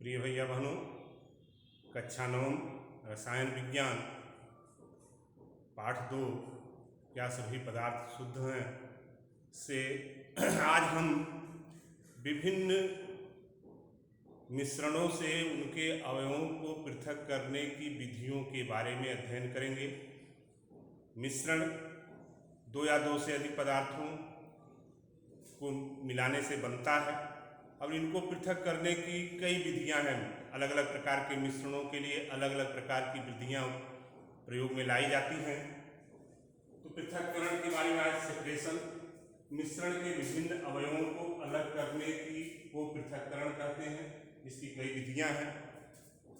प्रिय भैया बहनों, कक्षा 9 रसायन विज्ञान पाठ 2 क्या सभी पदार्थ शुद्ध हैं से आज हम विभिन्न मिश्रणों से उनके अवयवों को पृथक करने की विधियों के बारे में अध्ययन करेंगे। मिश्रण 2 या 2 से अधिक पदार्थों को मिलाने से बनता है। अब इनको पृथक करने की कई विधियां हैं। अलग अलग प्रकार के मिश्रणों के लिए अलग अलग प्रकार की विधियां प्रयोग में लाई जाती हैं। तो पृथक्करण के बारे में आज सेपरेशन, मिश्रण के विभिन्न अवयवों को अलग करने की को पृथक्करण कहते हैं। इसकी कई विधियां हैं।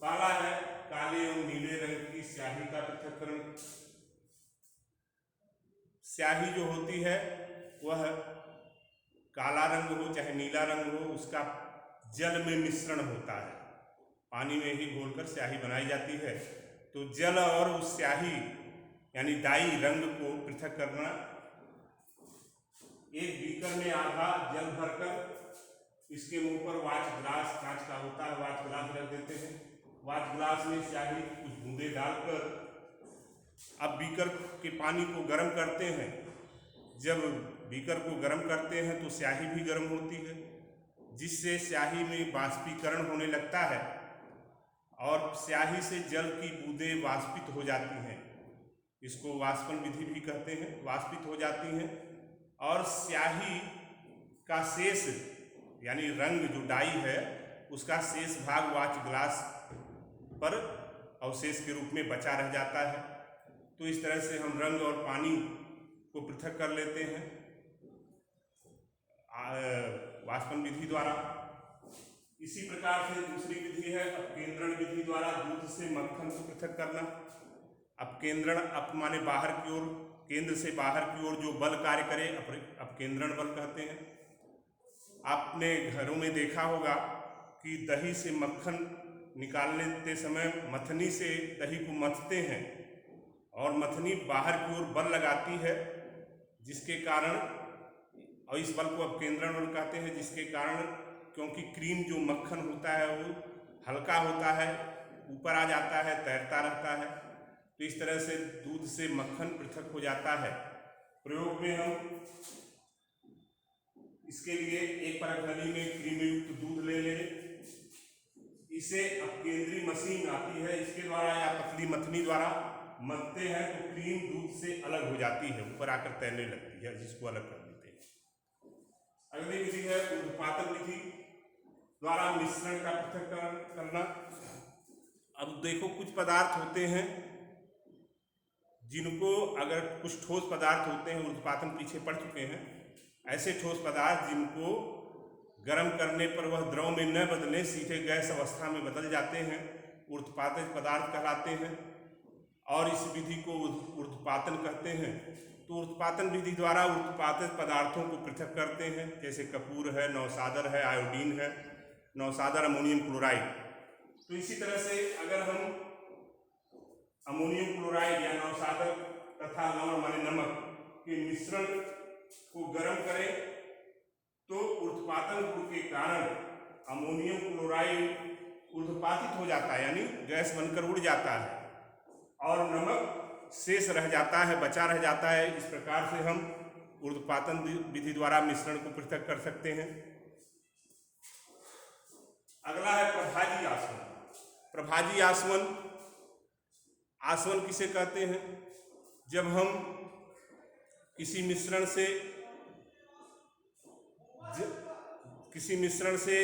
पहला है काले एवं नीले रंग की स्याही का पृथक्करण। स्याही जो होती है वह काला रंग हो चाहे नीला रंग हो, उसका जल में मिश्रण होता है। पानी में ही घोलकर स्याही बनाई जाती है। तो जल और उस स्याही यानी डाई रंग को पृथक करना, एक बीकर में आधा जल भरकर इसके मुंह पर वाच ग्लास, कांच का होता है, वाच ग्लास रख देते हैं। वाच ग्लास में स्याही कुछ बूंदे डालकर अब बीकर के पानी को गर्म करते हैं। जब बीकर को गर्म करते हैं तो स्याही भी गर्म होती है, जिससे स्याही में वाष्पीकरण होने लगता है और स्याही से जल की बूंदें वाष्पित हो जाती हैं। इसको वाष्पन विधि भी कहते हैं। वाष्पित हो जाती हैं और स्याही का शेष यानी रंग जो डाई है उसका शेष भाग वाच ग्लास पर अवशेष के रूप में बचा रह जाता है। तो इस तरह से हम रंग और पानी को पृथक कर लेते हैं वाष्पन विधि द्वारा। इसी प्रकार से दूसरी विधि है अपकेंद्रण विधि द्वारा दूध से मक्खन को पृथक करना। अपकेंद्रण, अप माने बाहर की ओर, केंद्र से बाहर की ओर जो बल कार्य करे अपकेंद्रण बल कहते हैं। आपने घरों में देखा होगा कि दही से मक्खन निकालने समय मथनी से दही को मथते हैं और मथनी बाहर की ओर बल लगाती है, जिसके कारण, और इस बल को अपकेंद्रण बल कहते हैं, जिसके कारण क्योंकि क्रीम जो मक्खन होता है वो हल्का होता है, ऊपर आ जाता है, तैरता रहता है। तो इस तरह से दूध से मक्खन पृथक हो जाता है। प्रयोग में हम इसके लिए एक परखली में क्रीम युक्त दूध ले लें। इसे अपकेंद्री मशीन आती है, इसके द्वारा या पतली मथनी द्वारा मथते हैं तो क्रीम दूध से अलग हो जाती है, ऊपर आकर तैरने लगती है, जिसको अलग कर देते हैं। अगली विधि है ऊर्ध्वपातन विधि द्वारा मिश्रण का पृथक्करण करना। अब देखो, कुछ पदार्थ होते हैं जिनको, अगर कुछ ठोस पदार्थ होते हैं, ऊर्ध्वपातन पीछे पड़ चुके हैं, ऐसे ठोस पदार्थ जिनको गर्म करने पर वह द्रव में न बदले सीधे गैस अवस्था में बदल जाते हैं, ऊर्ध्वपातित पदार्थ कहलाते हैं और इस विधि को ऊर्ध्वपातन कहते हैं। तो ऊर्ध्वपातन विधि द्वारा ऊर्ध्वपातित पदार्थों को पृथक करते हैं, जैसे कपूर है, नौसादर है, आयोडीन है, नौसादर अमोनियम क्लोराइड। तो इसी तरह से अगर हम अमोनियम क्लोराइड या नौसादर तथा लवण माने नमक के मिश्रण को गर्म करें तो ऊर्ध्वपातन गुण के कारण अमोनियम क्लोराइड ऊर्ध्वपातित हो जाता है, यानी गैस बनकर उड़ जाता है और नमक शेष रह जाता है, बचा रह जाता है। इस प्रकार से हम ऊर्ध्वपातन विधि द्वारा मिश्रण को पृथक कर सकते हैं। अगला है प्रभाजी आसवन। प्रभाजी आसवन, आसवन किसे कहते हैं? जब हम किसी मिश्रण से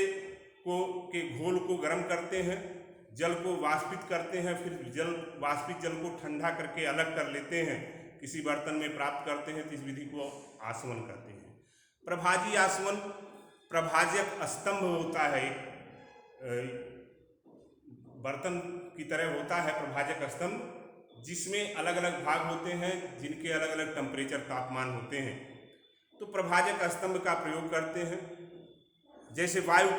के घोल को गर्म करते हैं, जल को वाष्पित करते हैं, फिर वाष्पित जल को ठंडा करके अलग कर लेते हैं, किसी बर्तन में प्राप्त करते हैं, तो इस विधि को आसवन कहते हैं। प्रभाजी आसवन प्रभाजक स्तंभ होता है, एक बर्तन की तरह होता है प्रभाजक स्तंभ, जिसमें अलग अलग भाग होते हैं जिनके अलग अलग टेम्परेचर, तापमान होते हैं। तो प्रभाजक स्तंभ का प्रयोग करते हैं। जैसे वायु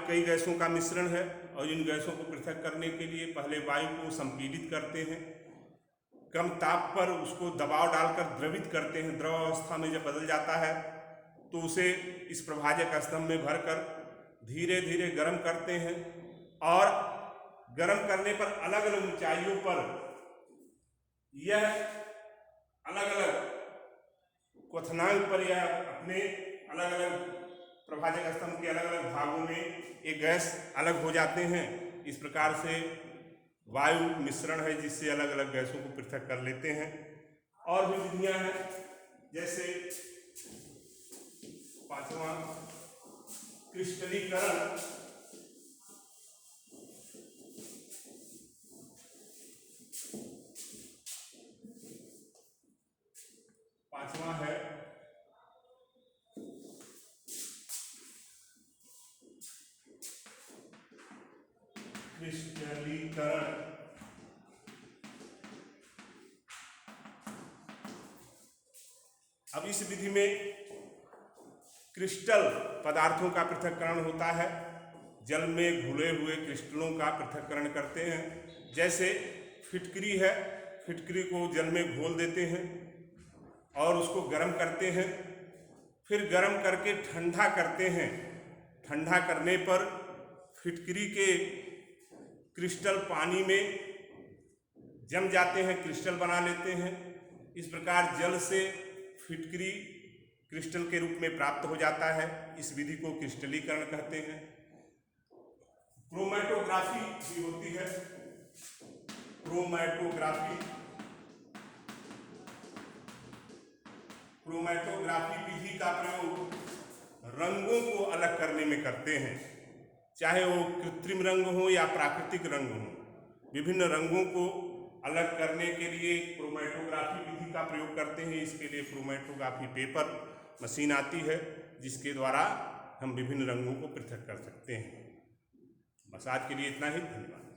कई गैसों का मिश्रण है और इन गैसों को पृथक करने के लिए पहले वायु को संपीड़ित करते हैं, कम ताप पर उसको दबाव डालकर द्रवित करते हैं। द्रव अवस्था में जब बदल जाता है तो उसे इस प्रभाजक स्तंभ में भरकर धीरे धीरे गर्म करते हैं और गर्म करने पर अलग अलग ऊंचाइयों पर यह अलग अलग क्वथनांक पर यह अपने अलग अलग प्रभाजक स्तंभ के अलग अलग भागों में ये गैस अलग हो जाते हैं। इस प्रकार से वायु मिश्रण है जिससे अलग अलग गैसों को पृथक कर लेते हैं। और भी विधियां हैं, जैसे पांचवा क्रिस्टलीकरण। पांचवा है क्रिस्टलीकरण। अब इस विधि में क्रिस्टल पदार्थों का पृथक्करण होता है। जल में घुले हुए क्रिस्टलों का पृथक्करण करते हैं। जैसे फिटकरी है, फिटकरी को जल में घोल देते हैं और उसको गर्म करते हैं, फिर गर्म करके ठंडा करते हैं। ठंडा करने पर फिटकरी के क्रिस्टल पानी में जम जाते हैं, क्रिस्टल बना लेते हैं। इस प्रकार जल से फिटकरी क्रिस्टल के रूप में प्राप्त हो जाता है। इस विधि को क्रिस्टलीकरण कहते हैं। क्रोमैटोग्राफी भी होती है। क्रोमैटोग्राफी विधि का प्रयोग रंगों को अलग करने में करते हैं, चाहे वो कृत्रिम रंग हो या प्राकृतिक रंग हो। विभिन्न रंगों को अलग करने के लिए क्रोमैटोग्राफी विधि का प्रयोग करते हैं। इसके लिए क्रोमैटोग्राफी पेपर मशीन आती है जिसके द्वारा हम विभिन्न रंगों को पृथक कर सकते हैं। बस आज के लिए इतना ही। धन्यवाद।